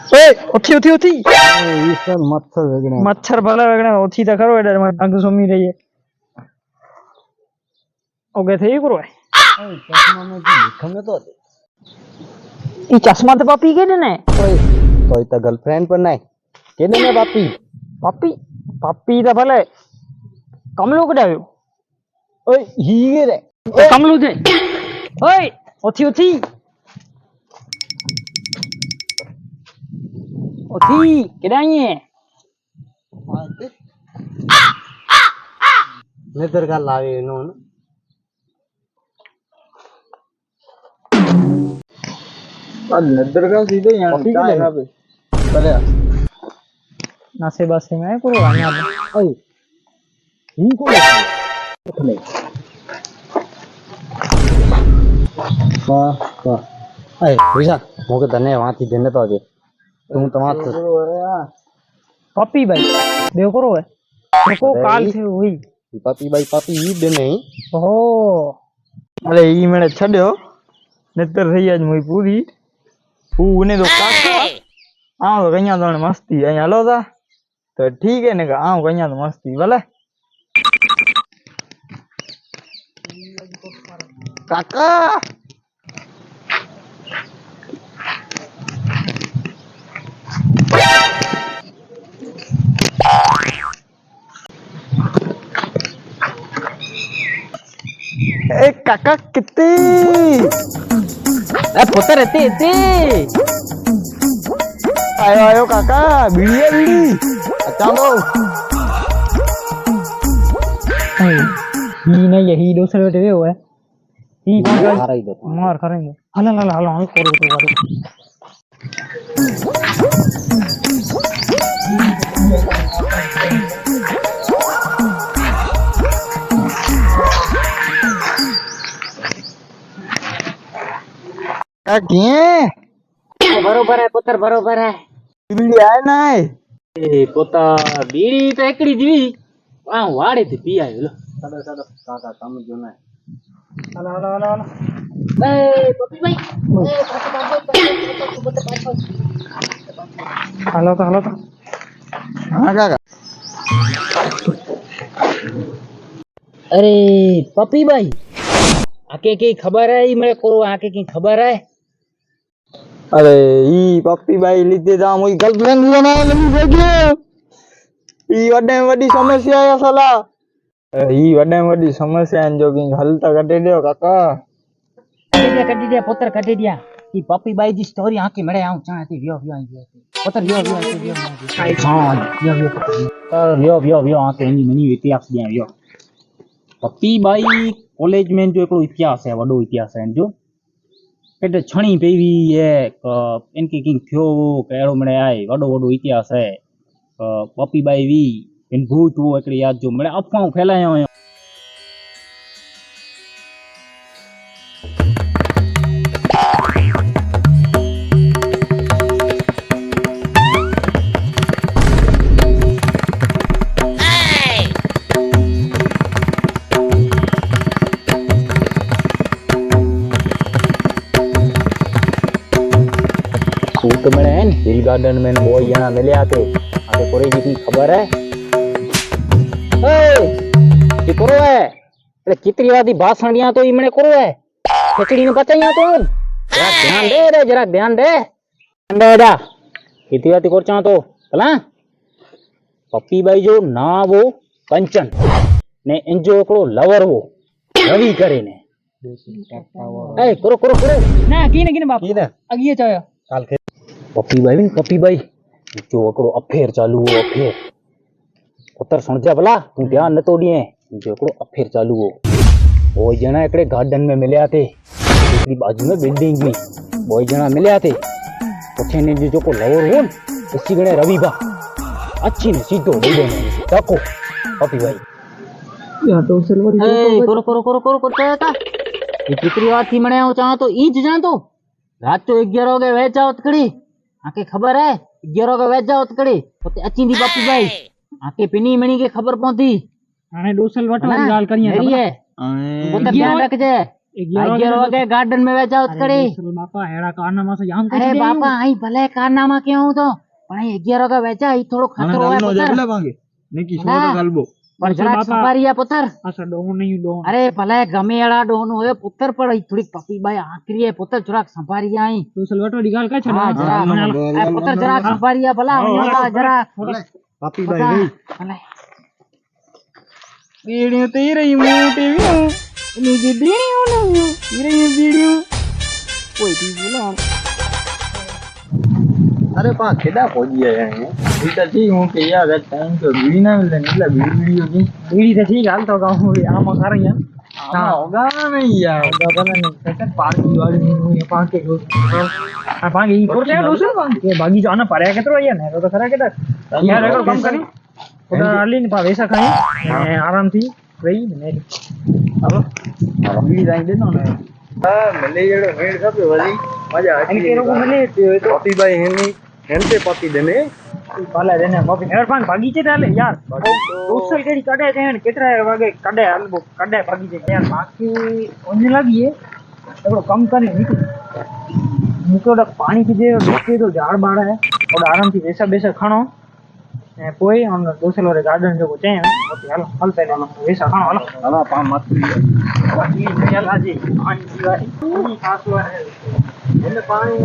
ओए उठी उठी उठी ईश्वर मच्छर वेगणे मच्छर भला वेगणे उठी तो करो एडर में अंग सुमी रही है ओके थे करो चश्मा में की लिखने तो ई चश्मा तो पापी के ने ओए तो इता गर्लफ्रेंड पर नहीं के ने बापी पापी पापी तो भले कमलो कडायो ओए ही रे कमलो जे ओए उठी उठी उठी केडाई है नेतर का लावे नो नदर का सीधे यहाँ चाय ना पे चले नासे बासे में करो आने ओए ही को नहीं वाह वाह अरे भैया मोके धन्य वहां थी देने तो आजे तुम तमाम पापी भाई देखो करो है देखो काल से हुई पापी ही देने ही ओहो अरे ई मैंने छड़ियो नतर रही आज मोई पूरी उने तो काका आ तो कन्या तो मस्ती है हेलो ता तो ठीक है ने का आ कन्या तो मस्ती भले काका ए काका कितनी ए पुत्र एते आयो आयो काका बीड़ी है बीड़ी अच्छा दो ही नहीं यही दूसरे बेटे हुआ है ही मार ही दो मार करेंगे हला हला हला हम करो तो करो क्या बरोबर है पुत्र बरोबर है बीड़ी आए ना ए पोता बीड़ी तो एकड़ी जीवी आ वाड़े थी पी आयो लो साडो साडो काका तम जो ना हला हला हला हला ए पपी भाई हला तो हाँ काका अरे पपी भाई आके की खबर है मेरे को आके की खबर है अरे ई पप्पी भाई लीधे ता मोई गर्लफ्रेंड लेना लगी गयो ई वडे वडी समस्या है साला ई वडे वडी समस्या है जो की हल तो कटे दियो काका कटी दिया पुत्र कटी दिया ई पपी भाई जी स्टोरी आके मरे आऊं चाहती वियो वियो पुत्र वियो हां वियो आके नी मनी इतिहास दिया वियो पपी भाई कॉलेज में जो एक इतिहास है वडो इतिहास है जो એટલે છણી પેવી है इनके किंग थियो केड़ो मणे आए वडो वडो इतिहास है पपी बाई वी इन भूत वो एकड़ी याद जो मणे अफवाह फैलायो हो तो मैंने हिल गार्डन में वो यहाँ मिले आते आते कोरे जी की खबर है ए करो है अरे कितनी वादी भाषण दिया तो इमने करो है खिचड़ी ने बचाइया तो जरा ध्यान दे बेटा कितनी वादी कर चाह तो भला पप्पी भाई जो ना वो कंचन ने इंजो एकड़ो लवर वो रवि करे ने ए करो करो करो ना कीने बाप कीने अगिए चायो काल के पप्पी भाई जो एकड़ो अफेयर चालू हो अफेयर पुत्र सुन जा भला तू ध्यान न तोड़िए जो एकड़ो अफेयर चालू हो वो जना एकड़े गार्डन में मिले थे दूसरी बाजू में बिल्डिंग भी वो जना मिले थे उठे ने जो को लवर हो उसी गणे रवि बा अच्छी ने सीधो दे दे देखो पप्पी भाई या तो सिल्वर करो करो करो करो करता ये कितनी बात थी मने चाह तो इंच जान तो रात तो 11 के वेच जाओ तकड़ी आके खबर है 11 के वेच जाओ तकड़ी ओते अच्छी दी पप्पी भाई आके पिनी मणी के खबर पहुंची हाने डोसल वट वाली गाल करिए मेरी है वो तो ध्यान रख जे 11 વાગે गार्डन में वेचा उतकड़ी बापा हेड़ा कारनामा से जान अरे बापा आई भले कारनामा क्यों हूं तो पण 11 वागे वेचा ई थोड़ो खतरो है पुत्र નકી ના. ગલબો પણ જરાક સફારીયા પુત્ર अच्छा डोन नहीं डोन अरे भले गमे एड़ा डोन होयो पुत्र पण ई थोड़ी पपी बाई आकरी है पुत्र જરાક સંભાरिया आई तो सलवटो निकाल का छड़ा हां जरा ए पुत्र જરાક સંભાरिया भला जरा પાપી બાઈ ગઈ भले બીડીઓ તો ઈ રહી મોટી વ્યુ નીચે બીડીઓ નો ઈ રહી બીડીઓ કોઈ થી બોલા अरे पा केदा पहुंची गया है ये तो ठीक हूं कि यार टाइम तो बीड़ी ना मिले निकला बीड़ी की बीड़ी तो ठीक हाल तो गांव में आम खा रही है हां होगा नहीं यार होगा नहीं सेकंड पार्टी वाली नहीं है पांच के आ पांच ई कोटे दोसर के बागी जाना पड़े के तो यार ने तो खरा के यार एक काम करी उधर आली ने पा वैसा खाई आराम थी वही ने अब बीड़ी जाई दे ना हां मिले जेड़ो मेड़ सब वली मजा आ इनके लोग मिले तो पपी भाई हेनी हेनते पपी देने पाला देने मम्मी हेर पान बागीचे डाले यार दोसर केड़ी काडे देन केतरा वागे काडे हलबो काडे बागीचे यार बाकी ओने लगी है तो कम करे निकल मुको पानी पीजे रुके तो झाड़ बाड़ा है और आराम से वैसा वैसा खानो ए कोई हम दोसर वाले गार्डन जो चे ओके हलो हल पहले वैसा खानो हलो हला पा मत बाकी चल आजी पानी पीवा खास वाले એને પાણી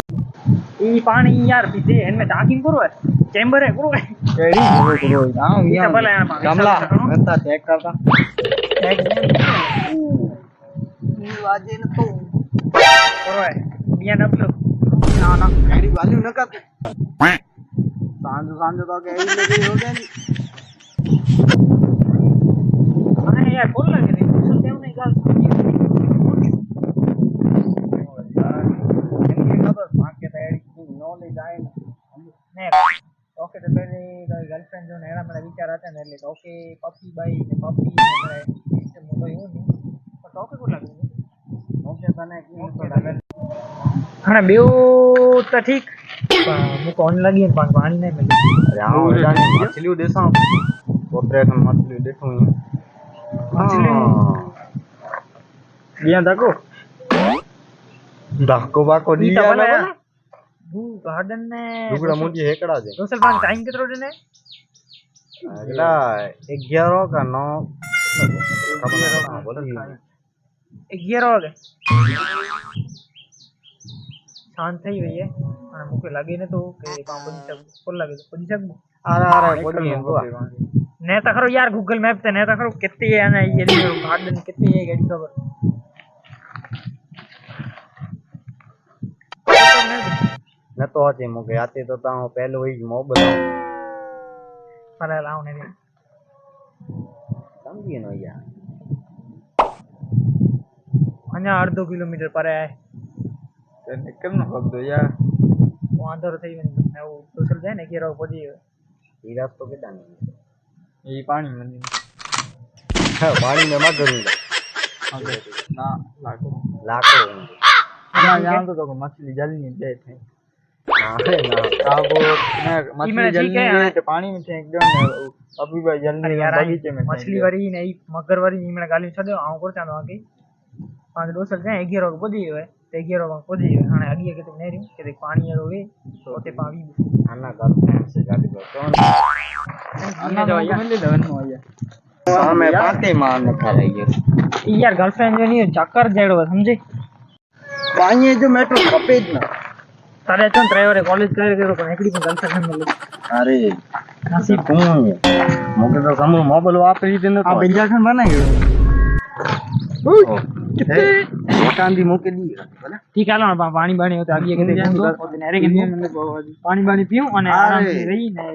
ई पानी यार पीते इनमें टाकिंग करो है चेंबर है करो है केड़ी करो हां ये भले यार गमला बनता चेक करता ई वाजे न तो करो है बिया डबलो ना ना केड़ी वाली न कर सांझ सांझ तो केड़ी लगी हो गई अरे यार बोल लगे रे सुन देव नहीं गाल ओके तो पहले गर्लफ्रेंड जो नेड़ा मेरा विचार आता है એટલે ઓકે પપ્પી બાઈ ને પપ્પી ને એટલે મોટો એવું નહીં પણ ઓકે કો લાગે ઓકે તને કે લાગે હા બેઓ તો ઠીક મુકો ઓન લાગી ને પાણી નહીં મળે अरे हां जाने मछली देसा पोतरे का मछली देखो मछली बिया देखो डाको बाको दिया ना वो गार्डन ने टुकड़ा मोटी हेकड़ा दे दोसर पान टाइम कितरो देने अगला 11 का 9 बोल 11 वागे शांत થઈ ગઈ है અને મુકે લાગે ને તો કે કામ બની શકું કોલ લાગે તો બની શકું अरे बोली ने तो करो यार गूगल मैप से ने तो करो कितनी है ना ये गार्डन कितनी है गाड़ी खबर न तो आते मुके आते तो ता पहले वही मोबाइल पहले लाओ ने समझिए ना यार अन्या 1.5 किलोमीटर पर है तो निकल ना अब दो यार वहां अंदर થઈ ને वो तो चल जाए ना कि रो पड़ी ये रास्ता के दाने ये पानी में हां पानी में मत करूंगा ना लाखों ना जान तो मछली जल नहीं देते अरे ना अब मैं मछली जल नहीं तो पानी में फेंक दो ना अभी भाई जल नहीं बगीचे में मछली वाली नहीं मगर वाली नीमड़ा गाली छदे आऊ कर चालो आके पांच दोसर जाए 11 बदी है ते 11 बदी है हाने आगे के नहीं रही के पानी है रोवे ओते पावी आना कर से गाड़ी को कौन आना जो ये ले दवन हो या हमें पाते मार न खा रही है यार गर्लफ्रेंड जो नहीं चक्कर जेड़ो समझे पानी जो मेट्रो खपे ज ना तारे चन ड्राइवर कॉलेज करे करो पण एकड़ी पण गर्लफ्रेंड मिले अरे नसीब कौन है मोके तो समो मोबाइल वापरी देने तो बिंजाखन बनाई कितने कांदी मोके दी बोला ठीक है लो पानी बानी होते आगे के देखो तो नेरे के पानी बानी पीऊं અને આરામ થી રહી ને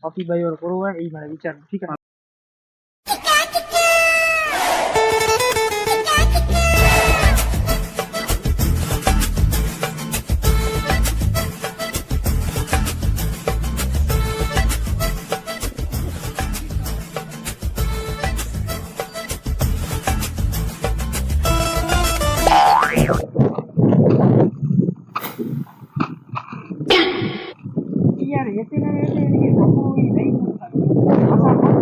પપ્પી ભાઈ ઓર કરો હોય એ મારા વિચાર ठीक है यार ये तेरे ये कोई नहीं सकता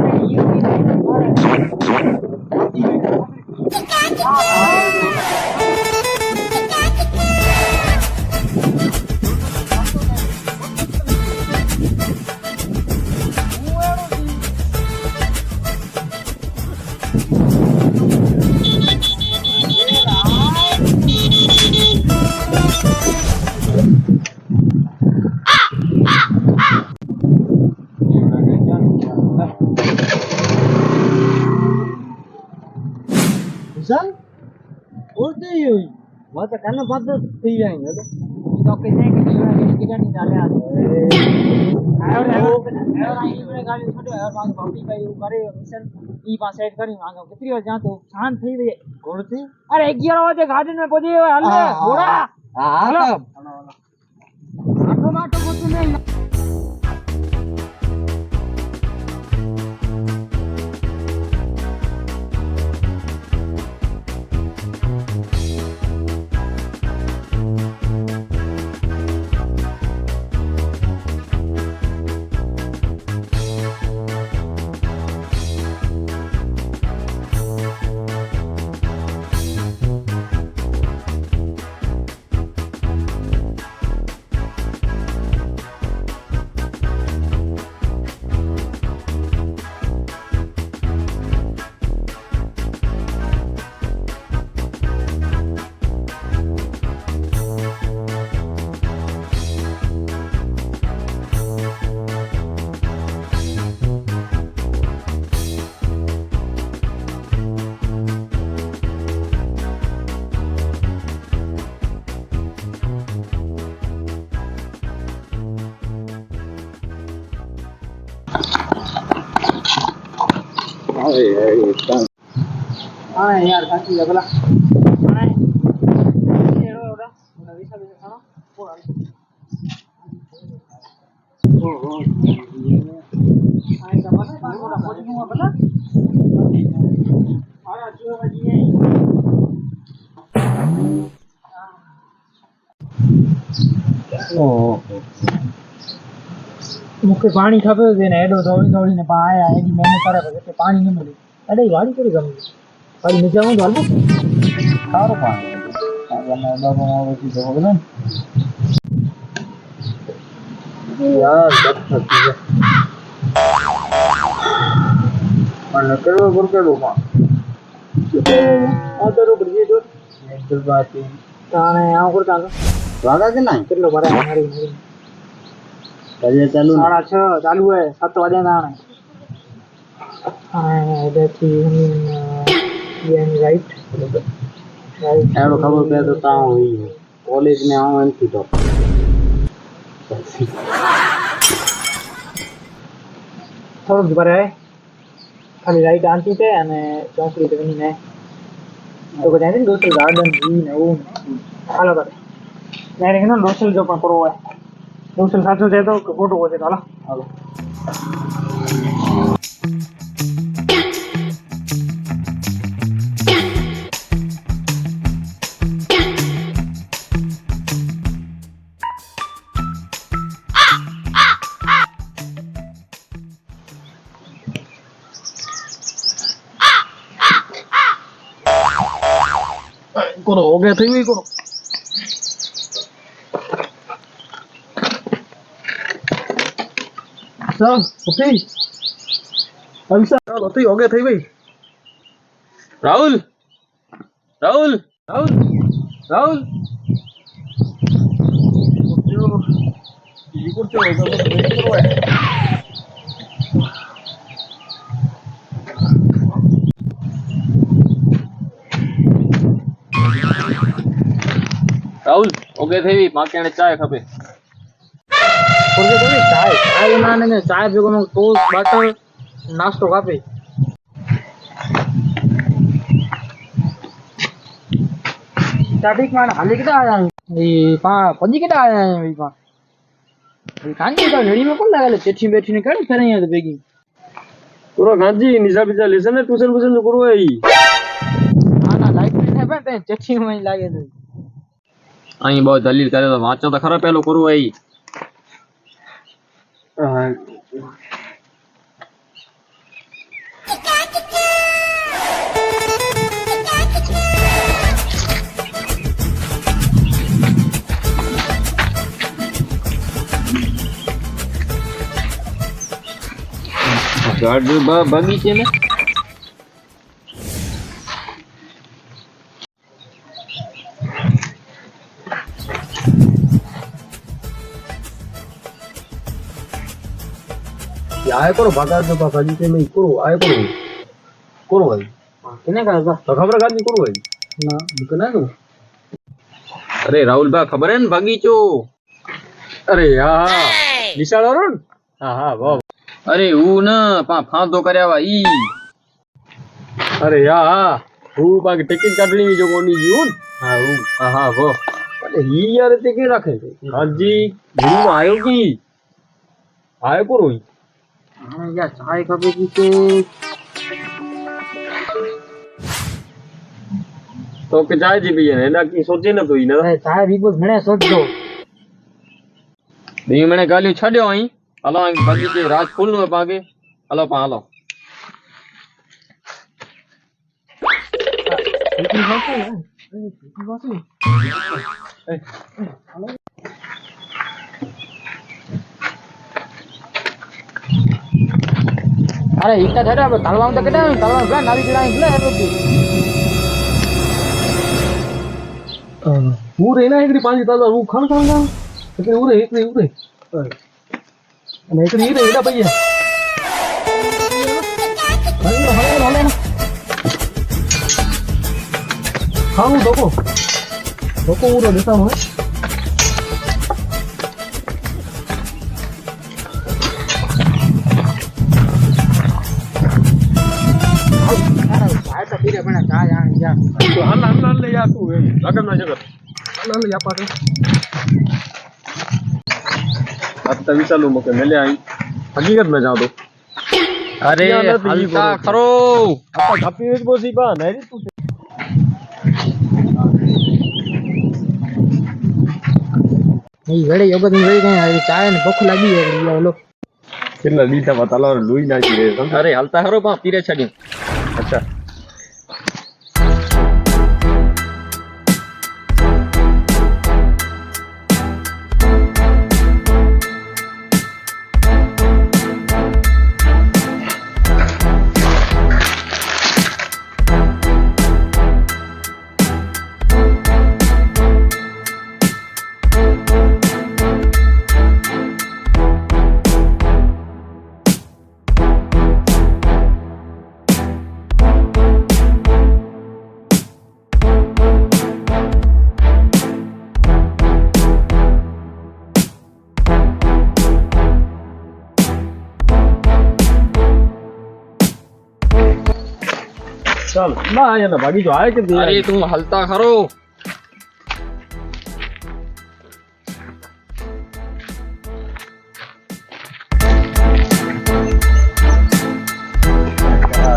વિશાલ ઓળખે હોય વાત કાને વાત થઈ જાય ને તો કે જાય કે કિરાની ચાલે આ ગાડી છોડે માગ ભાઈ ભાઈ એવું કરે મિશન ઈ પાસે સેટ કરી માંગો કેટલી વાર જાતો શાંત થઈ ગઈ ઘોડતી અરે 11 વાગે ગાર્ડન में પહોંચી હાલ ને ઘોડા હાલો આટલો માટો ગોતું નહીં हाँ यार काकी लगला हाँ ये रोड़ा ना विसा विसा खाना पूरा ओ हाँ का मतलब पान पूरा पहुंच गया बता आरा जो बजी है ओ मुझे पानी खपे देने एडो दौड़ी दौड़ी ने पाया एडी मैंने करे बगे पानी नहीं मिली अरे गाड़ी कोई गम गाड़ी में जाऊं डाल सारो पानी वरना बाबा मारो की तो होगा ना यार सब सच्ची है मन करो गुर के लोग आ तो रुक गई तो नेचुरल बात है ताने यहां पर तांगा वागा के नहीं किलो भरा हमारी चालू 6:30 चालू है 7 बजे ना that's right एडो खबर पे तो ता हुई है कॉलेज में आऊं एमसी तो થોડું ખબર હે ખાલી રાઈટ આંટી છે અને ચોકડી તો નહીં ને તો કે જાય ને દોસ્ત ગાર્ડન ઈ ને ઓ હાલો કરે ડાયરેક્ટ નો દોસ્ત જો પણ કરો હોય દોસ્ત સાચું છે તો ખોટું હોય તો હાલો करो हो गया थी करो सब ओके अभी सर तो हो गया थी भाई राहुल राहुल राहुल राहुल ये कुछ होगा राहुल ओके थे भी मां कहने चाय खपे ओके तो चाय चाय बनाने ने चाय पे कोनो टोस्ट बटर नाश्तो खपे ट्रैफिक में हाले किता आया ये पंजी किता आया है भाई पा ये कांजी का रेडी में कौन लगा ले चेठी बैठी ने कर करे यहां तो बेगी पूरा गांजी निशा बिचा लेसन ट्यूशन ट्यूशन जो करो है ना लाइट में है पे चेठी में लागे तो અહીં બહુ દલીલ કરે તો વાંચો તો ખરો પેલું કરવું એ બગીચે ને आए करो भागा जो बगीचे में करो आए करो भाई કેને કહે तो खबर गाड़ी करो भाई ના દુકાન નું अरे राहुल बा खबर है न बगीचो अरे हाँ विशाल और हाँ हाँ वाह અરે હું ન ફાંદો કર્યા વા ઈ अरे हाँ वो बाकी टिकट काटनी जो कोनी जीवन हाँ वो हाँ हाँ वो अरे ये यार टिकट रखे हाँ जी गुरु आयो की आयो करो ही હા યાર ચાય કપે કી કે तो के जाए जी भैया है ना की सोचे ना तो ही ना ચાય બીબો ઘણે સોચજો દી મને ગાલ્યું છડ્યો અહીં હલો અહીં બગીચે રાજફૂલ નું પાકે હલો પા હલો અરે ઈટા થડા તળવા તો કેડા તળવા ગા નાવી ગડા ઇલે હે બધી वो रहना एक पांच ताजा वो खान खान का लेकिन उरे एक उरे नहीं तो ये रहना भैया हाँ वो दोको उरे देता हूँ ચાય તો પીરે પણ ચાય આ જા तो हल्ला ले यार तू लगन ना जगत हल्ला ले या पाटे अब तभी चलो मुके मिले आई हकीकत में जाओ तो અરે હલતા ખરો apa tapi wis bosi ba नहीं तू નહીં વેડે યોગા દી વેડે કઈ ચાય ને ભૂખ લાગી હે લિયા ઓલો કેટલા લીધા બતાલો લોઈ નાખી રે અરે હલતા ખરો પા પીરે છડ્યું अच्छा चल ना आया ना भागी जो आए के दे અરે તું હલતા ખરો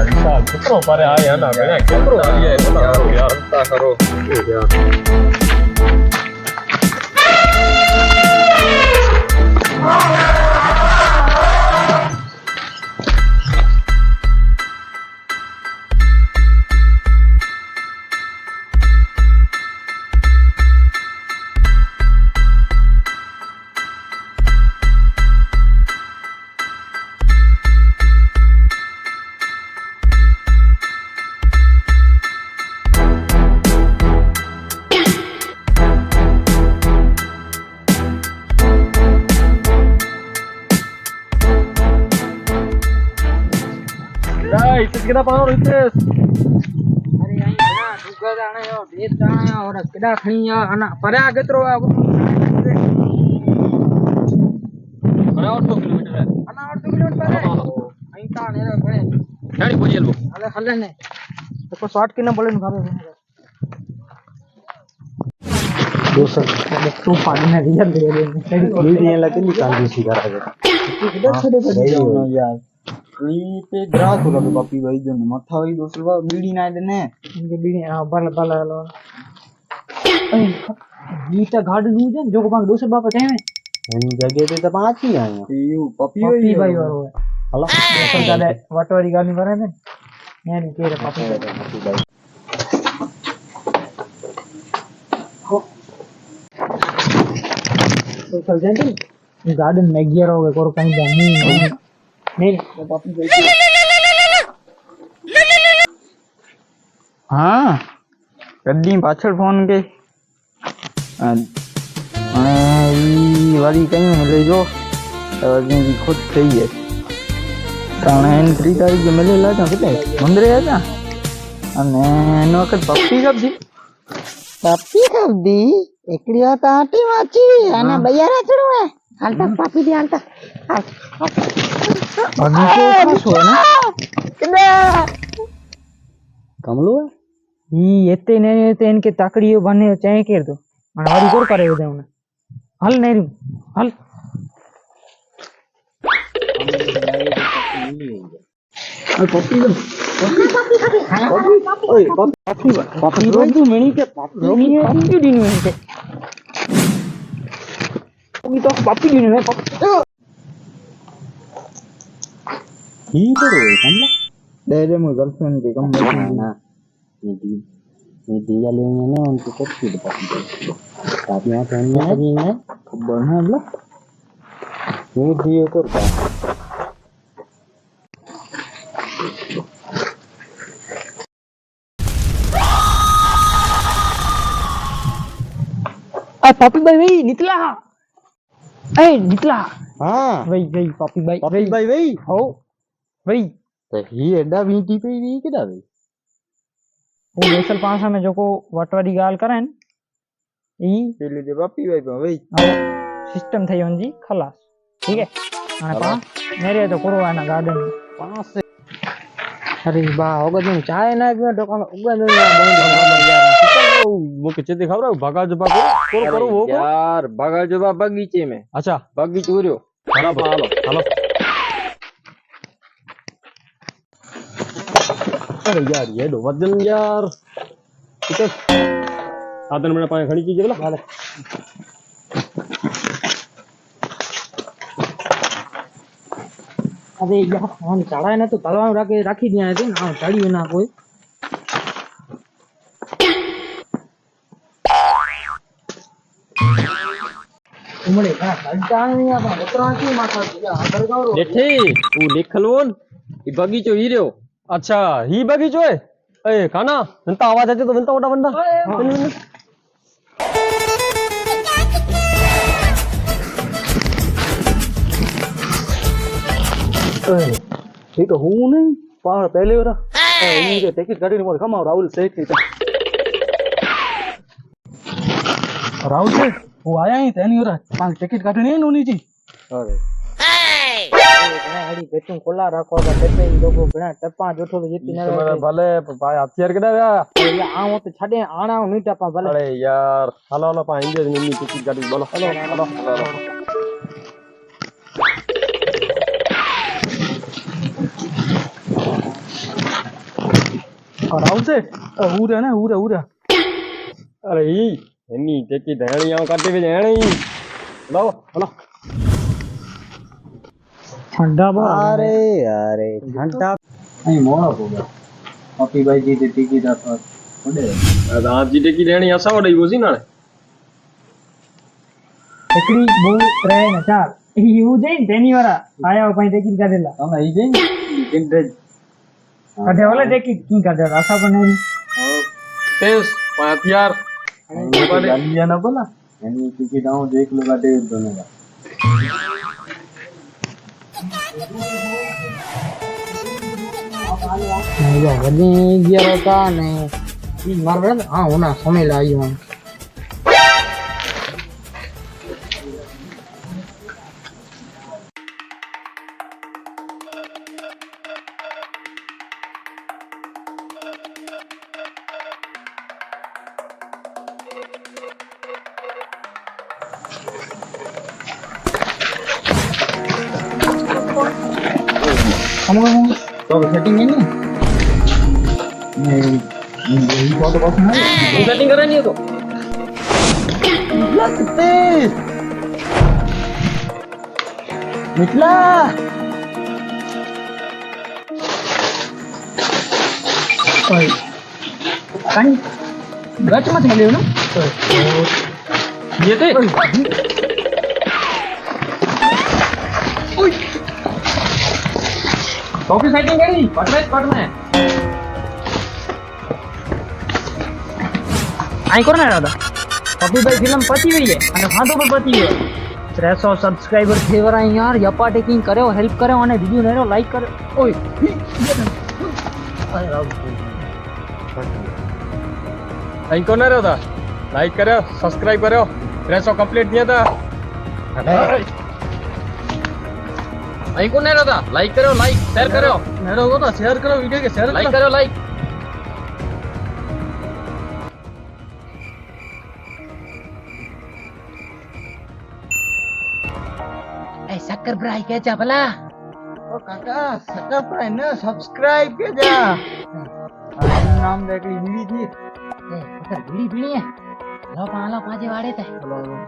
हिसाब कितनो पारे आया ना गया कितनो आया इतना यार હલતા ખરો इसे कितना पाओ इसे અરે અહીં ઘણા દુગા જાણે યો બે જાણે ઓર કેડા ખણી આના પરે આ કેતરો આ અરે 800 કિલોમીટર હે આના 8 કિલોમીટર પરે અહીં તા ને પડે ગાડી પહોંચી લો હાલે હાલે ને તો શોર્ટ કિને બોલે ને ખાવે दोस्तों तू पानी में रियल दे दे वीडियो लगे निकाल दी करा है किधर छड़े पड़े यार ई पे ग्रास होगा तो पप्पी भाई जो मथा हुई दोस्त बा बीड़ी ना देने इनके बीड़ी हां बल बल लो नीटा गाड़ी लू जे जो को पांग दोस्त बाप कहवे इन जगह पे तो पांच ही आए यू पप्पी पप्पी भाई वारो है हला तो जाने वटवारी गानी बने ने यानी के रे पप्पी भाई तो चल जाएंगे गार्डन में गियर हो गए और कहीं जानी नहीं तो पप्पी भाई हाँ कद्दी पाछड़ फोन के वाली कहीं ले जो खुद सही है ત્રણ એન્ટ્રી તારીખે મળેલા હતા કેટલે મંદિરે હતા અને એનો વખત પપ્પી કપજી પપ્પી કબડી એકડી વાત આટી વાચી અને બૈયારા ચડવે હાલતા પાપી દે હાલતા બગીચો ખાસો ને કમલો ಈ ಎತ್ತೆ ಎನ್ಕೆ ತಕಡಿಯು ಬನ್ನಿ ಚಾಯ್ ಕೇಳ್ದು ನಾನು ಅವರಿಗೆ ಕೊಡ್ತಾರೆ ಅವನ್ನ ಹಲ್ ನೀರು ಹಲ್ પપ્પી રોજુ મેણી કે પપ્પી દીનું એમ કે પપ્પી તો પપ્પી દીનું હે ઈ કરો કમલા દે દે મો ગર્લફ્રેન્ડ કે કમ ના ये दिया लेंगे ना उनको कुछ भी बता दीजिए आप यहाँ पहनने लगी हैं બના લો ये दिए करता આ પાપીભાઈ ભાઈ નીકળા એ નીકળા હા ભાઈ ભાઈ પાપીભાઈ પપ્પી ભાઈ ભાઈ હો ભાઈ તો હી એડા વીંટી પઈ વી કેડા ભાઈ वो वैसल पासा में जो को वटवारी गाल करे न ई પેલી જે પપ્પી ભાઈ પણ ભાઈ सिस्टम થઈ ઓનજી ખલાસ ठीक है અને પા મેરે તો કોરોના ગાર્डन પાસ अरे बा होगा तुम चाय ना पियो तो कम उगा दो मुके चेते खबर भागा जबा को करो वो को यार बगा जबा बगीचे में अच्छा बगीचो રહ્યો बराबर हालो हालो अरे यार ये दो वजन यार ठीक है आदन में पानी खड़ी कीजिए बोला हाले अरे यार हम चढ़ाए ना तो तलवार राखी दिया है ना चढ़ी ना कोई उमड़े का चढ़ता नहीं आता उतरा की माथा दिया अंदर गाओ देखे तू देख लोन ये बगीचो ही रहो अच्छा ही बगीचो है ए काना जनता आवाज आती तो बनता ओटा बंदा ये तो हूँ नहीं पहाड़ पहले हो रहा ये टिकट गाड़ी में कमाओ राहुल से राहुल से वो आया ही नहीं हो रहा पांच टिकट काटनी है नोनी जी અરે हड़ी बेटू खोला रखो बेटे लोगो घणा टप्पा जोठो तो जीती ना तुम्हारा भले भाई हथियार केड़ा रहा आ तो छडे आना नहीं टप्पा भले अरे यार हालो हालो पा इंजे नी टिकट गाड़ी बोलो हालो हालो राहुल से उरे ना उरे उरे अरे ही एनी टिकट हेणिया काटे वे हेणी लाओ हालो ठंडा बा અરે યાર ઘંટા અહીં મોડો પોગા પપ્પી ભાઈ જી તે ટિકિટ આપવા પડે अरे आप जी टिकट हेणी असा वडई बोसी ना एकड़ी बो त्रे ने चार यू जइन तेनी वाला आया पई टिकट काढेला તમે ઈ જઈને ટિકિટ काढे वाला टिकट की काढे आशा पण नहीं तेज पा हथियार ગાલિયા ના બોલા એની ટિકિટ આવું જો એકલું કાઢે તો ને नहीं वनी गियर होता ने मार बड़ा हां होना समय लाई हूं kamu તો સેટિંગ નહીં ને ઈ ફોટો પાસ ના तू सेटिंग करा नहीं तो મિતલા ओए काई गच मत ले ना ये थे ओके सेटिंग करी पट में आई कोना दादा पप्पी भाई फिल्म पती हुई है અને ફાંદો પણ પતી ગયો 300 સબસ્ક્રાઇબર થેવરા યાર યપા ટેકિંગ કર્યો હેલ્પ કર્યો અને વિડિયો નેરો લાઈક કર્યો ઓય અહીં કોને રહ્યો હતા લાઈક કર્યો સબસ્ક્રાઇબ કર્યો 300 કમ્પ્લીટ થયા હતા અહીં કોને રહ્યો હતા લાઈક કર્યો લાઈક શેર કર્યો મેરો હતો શેર કરો વિડિયો કે શેર લાઈક કર્યો લાઈક એ શક્કર ભરાઈ કે જા ભલા ઓ કાકા સબસ્ક્રાઇબ ને સબસ્ક્રાઇબ કે જા આનું નામ દેખી હિન્દી થી એ ઉતર ભીડી ભીડી હે લો પાલો પાજે વાડે તે બોલો